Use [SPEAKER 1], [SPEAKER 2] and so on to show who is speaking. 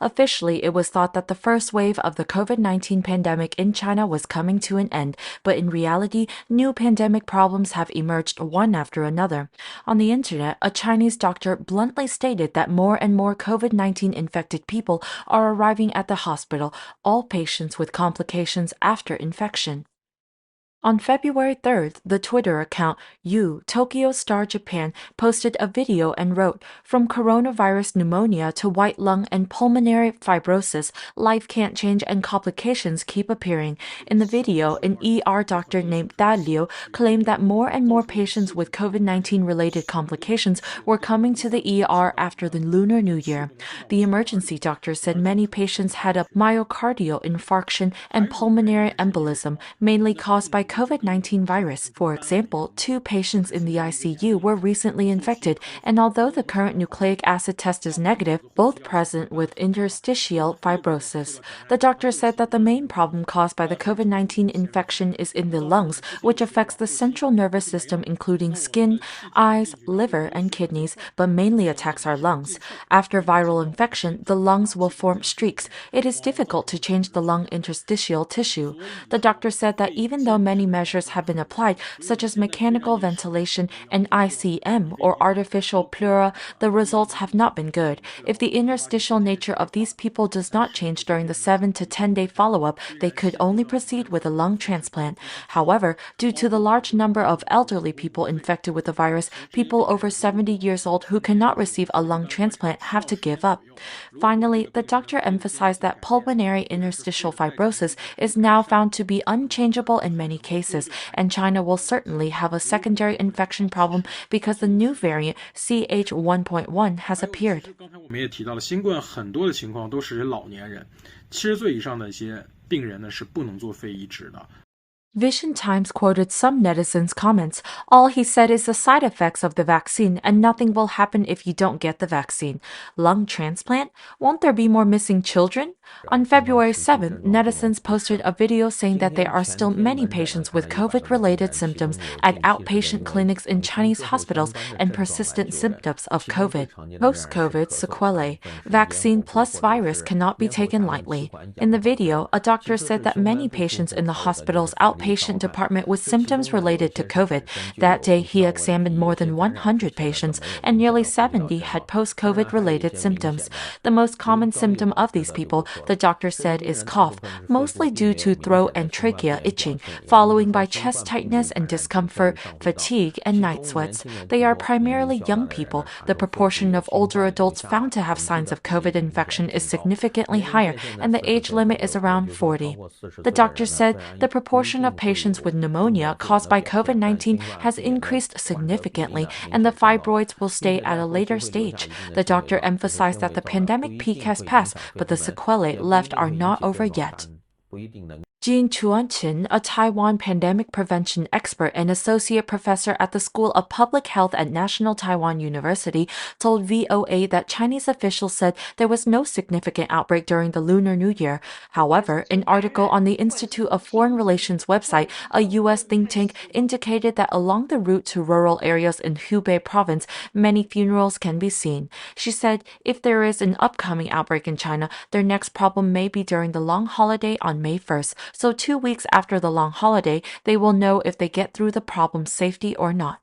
[SPEAKER 1] Officially, it was thought that the first wave of the COVID-19 pandemic in China was coming to an end, but in reality, new pandemic problems have emerged one after another. On the internet, a Chinese doctor bluntly stated that more and more COVID-19 infected people are arriving at the hospital, all patients with complications after infection. On February 3rd, the Twitter account Tokyo Star Japan posted a video and wrote, "From coronavirus pneumonia to white lung and pulmonary fibrosis, life can't change and complications keep appearing." In the video, an ER doctor named Da Liu claimed that more and more patients with COVID-19 related complications were coming to the ER after the Lunar New Year. The emergency doctor said many patients had a myocardial infarction and pulmonary embolism, mainly caused by COVID-19 virus. For example, 2 patients in the ICU were recently infected, and although the current nucleic acid test is negative, both present with interstitial fibrosis. The doctor said that the main problem caused by the COVID-19 infection is in the lungs, which affects the central nervous system including skin, eyes, liver, and kidneys, but mainly attacks our lungs. After viral infection, the lungs will form streaks. It is difficult to change the lung interstitial tissue. The doctor said that even though many measures have been applied, such as mechanical ventilation and ICM or artificial pleura, the results have not been good. If the interstitial nature of these people does not change during the 7 to 10-day follow-up, they could only proceed with a lung transplant. However, due to the large number of elderly people infected with the virus, people over 70 years old who cannot receive a lung transplant have to give up. Finally, the doctor emphasized that pulmonary interstitial fibrosis is now found to be unchangeable in many cases, and China will certainly have a secondary infection problem because the new variant CH1.1 has appeared.
[SPEAKER 2] 我们也提到了新冠很多的情况都是老年人，70岁以上的一些病人呢是不能做肺移植的。
[SPEAKER 1] Vision Times quoted some netizens' comments. "All he said is the side effects of the vaccine, and nothing will happen if you don't get the vaccine. Lung transplant? Won't there be more missing children?" On February 7th, netizens posted a video saying that there are still many patients with COVID-related symptoms at outpatient clinics in Chinese hospitals and persistent symptoms of COVID. Post-COVID sequelae. Vaccine plus virus cannot be taken lightly. In the video, a doctor said that many patients in the hospital's outpatient department with symptoms related to COVID. That day, he examined more than 100 patients, and nearly 70 had post-COVID related symptoms. The most common symptom of these people, the doctor said, is cough, mostly due to throat and trachea itching, following by chest tightness and discomfort, fatigue, and night sweats. They are primarily young people. The proportion of older adults found to have signs of COVID infection is significantly higher, and the age limit is around 40. The doctor said the proportion of patients with pneumonia caused by COVID-19 has increased significantly, and the fibroids will stay at a later stage. The doctor emphasized that the pandemic peak has passed, but the sequelae left are not over yet. Jean Chuan-chin, a Taiwan pandemic prevention expert and associate professor at the School of Public Health at National Taiwan University, told VOA that Chinese officials said there was no significant outbreak during the Lunar New Year. However, an article on the Institute of Foreign Relations website, a U.S. think tank, indicated that along the route to rural areas in Hubei province, many funerals can be seen. She said if there is an upcoming outbreak in China, their next problem may be during the long holiday on May 1st. So 2 weeks after the long holiday, they will know if they get through the problem safety or not.